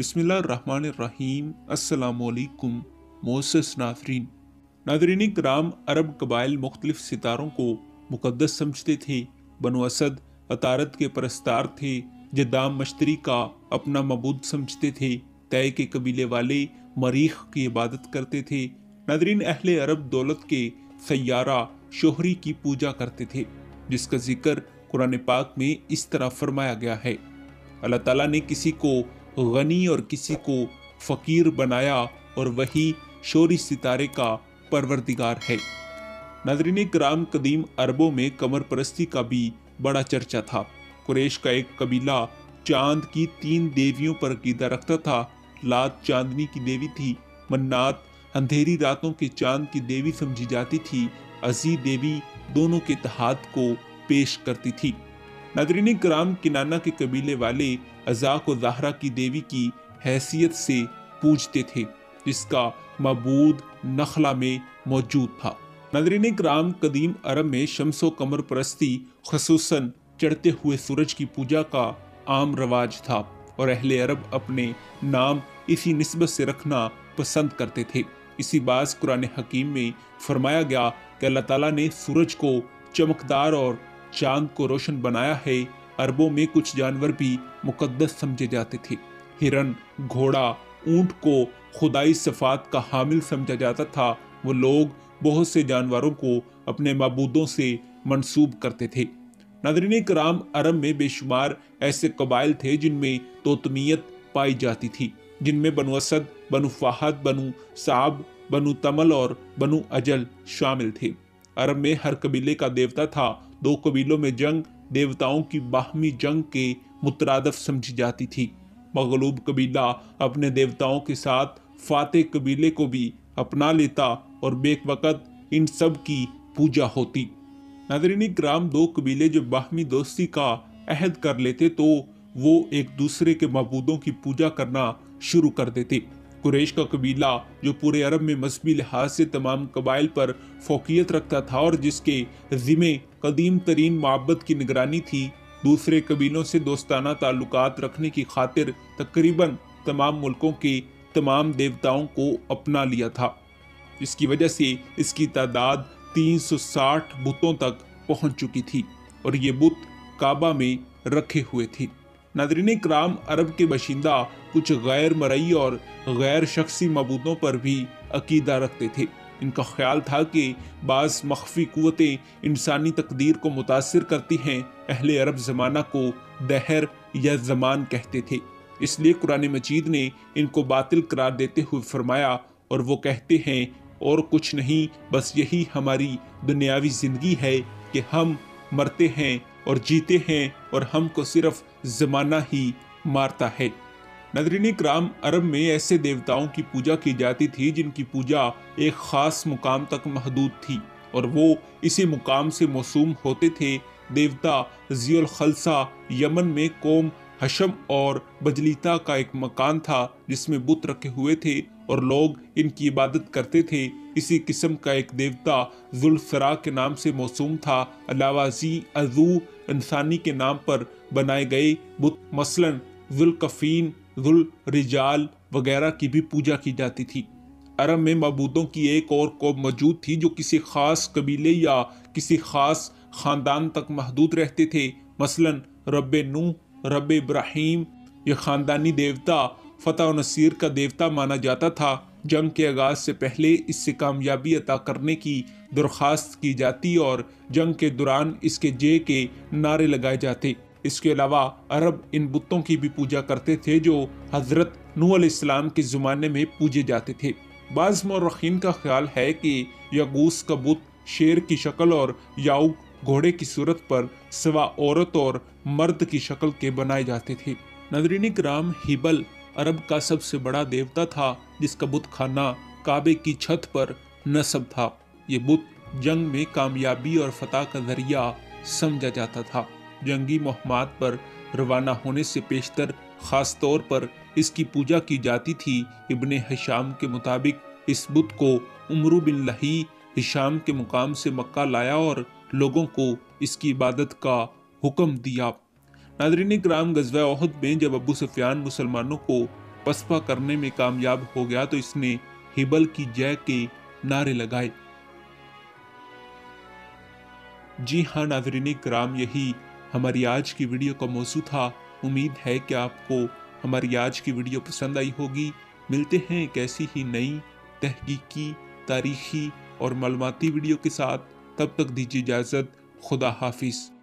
बिस्मिल्लाहिर्रहमानिर्रहीम। अस्सलामु अलैकुम मोअज़्ज़ज़ नाज़रीन। नाज़रीन इकराम, अरब कबाइल मुख्तलिफ सितारों को मुक़द्दस समझते थे। बनु असद अतारत के परस्तार थे। जद्दाम मश्तरी का अपना मबूद समझते थे। तय के कबीले वाले मरीख की इबादत करते थे। नाज़रीन, अहले अरब दौलत के सैयारा शोहरी की पूजा करते थे, जिसका जिक्र कुरान पाक में इस तरह फरमाया गया है। अल्लाह ताला ने किसी को गनी और किसी को फकीर बनाया और वही शोरी सितारे का परवरदिगार है। नाज़रीन किराम, कदीम अरबों में कमर परस्ती का भी बड़ा चर्चा था। कुरैश का एक कबीला चांद की 3 देवियों पर अकीदा रखता था। लात चांदनी की देवी थी। मन्नात अंधेरी रातों के चांद की देवी समझी जाती थी। अज़ी देवी दोनों के इत्तेहाद को पेश करती थी। नाज़रीन किराम, किनाना के कबीले वाले अज़ा को ज़हरा की देवी की हैसियत से पूजते थे, जिसका मबूद नखला में मौजूद था। नाज़रीन किराम, कदीम अरब में शम्सो कमर परस्ती ख़ुसूसन चढ़ते हुए सूरज की पूजा का आम रवाज था और अहले अरब अपने नाम इसी निस्बत से रखना पसंद करते थे। इसी बात कुरान हकीम में फरमाया गया कि अल्लाह ताला ने सूरज को चमकदार और चांद को रोशन बनाया है। अरबों में कुछ जानवर भी मुकद्दस समझे जाते थे। हिरन, घोड़ा, ऊंट को खुदाई सफात का हामिल समझा जाता था। वो लोग बहुत से जानवरों को अपने मबूदों से मंसूब करते थे। नाज़रीन किराम, अरब में बेशुमार ऐसे कबाइल थे जिनमें तोतमियत पाई जाती थी, जिनमें बनु असद, बनु फाहद, बनु साब, बनु तमल और बनु अजल शामिल थे। अरब में हर कबीले का देवता था। 2 कबीलों में जंग देवताओं की बाहमी जंग के मुतरादफ समझी जाती थी। मगलूब कबीला अपने देवताओं के साथ फातेह कबीले को भी अपना लेता और बेक वक़्त इन सब की पूजा होती। नाज़रीन किराम, 2 कबीले जो बाहमी दोस्ती का अहद कर लेते तो वो एक दूसरे के मबूदों की पूजा करना शुरू कर देते। कुरैश का कबीला जो पूरे अरब में मजहबी लिहाज से तमाम कबाइल पर फोकियत रखता था और जिसके ज़िम्मे कदीम तरीन माबद की निगरानी थी, दूसरे कबीलों से दोस्ताना ताल्लुकात रखने की खातिर तकरीबन तमाम मुल्कों के तमाम देवताओं को अपना लिया था। इसकी वजह से इसकी तादाद 360 बुतों तक पहुंच चुकी थी और ये बुत काबा में रखे हुए थे। नाज़रीन किराम, अरब के बशिंदा कुछ गैर मरई और गैर शख्सी मबूदों पर भी अकीदा रखते थे। इनका ख्याल था कि बाज़ मख्फी कुव्वतें इंसानी तकदीर को मुतासिर करती हैं। अहले अरब ज़माना को दहर या ज़मान कहते थे, इसलिए कुरान मजीद ने इनको बातिल करार देते हुए फरमाया, और वो कहते हैं और कुछ नहीं, बस यही हमारी दुनियावी ज़िंदगी है कि हम मरते हैं और जीते हैं और हमको सिर्फ ज़माना ही मारता है। नाज़रीन किराम, अरब में ऐसे देवताओं की पूजा की जाती थी जिनकी पूजा एक ख़ास मुकाम तक महदूद थी और वो इसी मुकाम से मौसूम होते थे। देवता ज़ियुल खलसा यमन में कौम हशम और बजलीता का एक मकान था जिसमें बुत रखे हुए थे और लोग इनकी इबादत करते थे। इसी किस्म का एक देवता ज़ुल्फ़रा के नाम से मौसूम था। अलावा ज़ी अज़ू इंसानी के नाम पर बनाए गए बुत मसलन ज़ुल्कफ़ीन, ज़ुल रिजाल वगैरह की भी पूजा की जाती थी। अरब में मबूदों की एक और कौम मौजूद थी जो किसी खास कबीले या किसी खास ख़ानदान तक महदूद रहते थे। मसलन रब्बे नूह, रब्बे इब्राहीम। यह ख़ानदानी देवता फ़तह और नसीर का देवता माना जाता था। जंग के आगाज़ से पहले इससे कामयाबी अता करने की दरख्वास्त की जाती और जंग के दौरान इसके जय के नारे लगाए जाते। इसके अलावा अरब इन बुतों की भी पूजा करते थे जो हज़रत नूह अलैहिस्सलाम के ज़माने में पूजे जाते थे। बाज़ मौरख़ीन का ख्याल है कि यगूस का बुत शेर की शक्ल और याऊक घोड़े की सूरत पर सिवा औरत और मर्द की शक्ल के बनाए जाते थे। नाज़रीन किराम, हिबल अरब का सबसे बड़ा देवता था जिसका बुत खाना काबे की छत पर नस्ब था। ये बुत जंग में कामयाबी और फतह का जरिया समझा जाता था। जंगी मुहिमात पर रवाना होने से पेशतर ख़ास तौर पर इसकी पूजा की जाती थी। इब्ने हिशाम के मुताबिक इस बुत को उमरू बिन लही हिशाम के मुकाम से मक्का लाया और लोगों को इसकी इबादत का हुक्म दिया। नाज़रीन किराम, ग़ज़वा उहद में जब अबू सुफियान मुसलमानों को पसपा करने में कामयाब हो गया तो इसने हिबल की जय के नारे लगाए। जी हाँ नाज़रीन किराम, यही हमारी आज की वीडियो का मौजू था। उम्मीद है कि आपको हमारी आज की वीडियो पसंद आई होगी। मिलते हैं एक ऐसी ही नई तहकीकी, तारीखी और मालूमाती वीडियो के साथ। तब तक दीजिए इजाज़त। खुदा हाफिज़।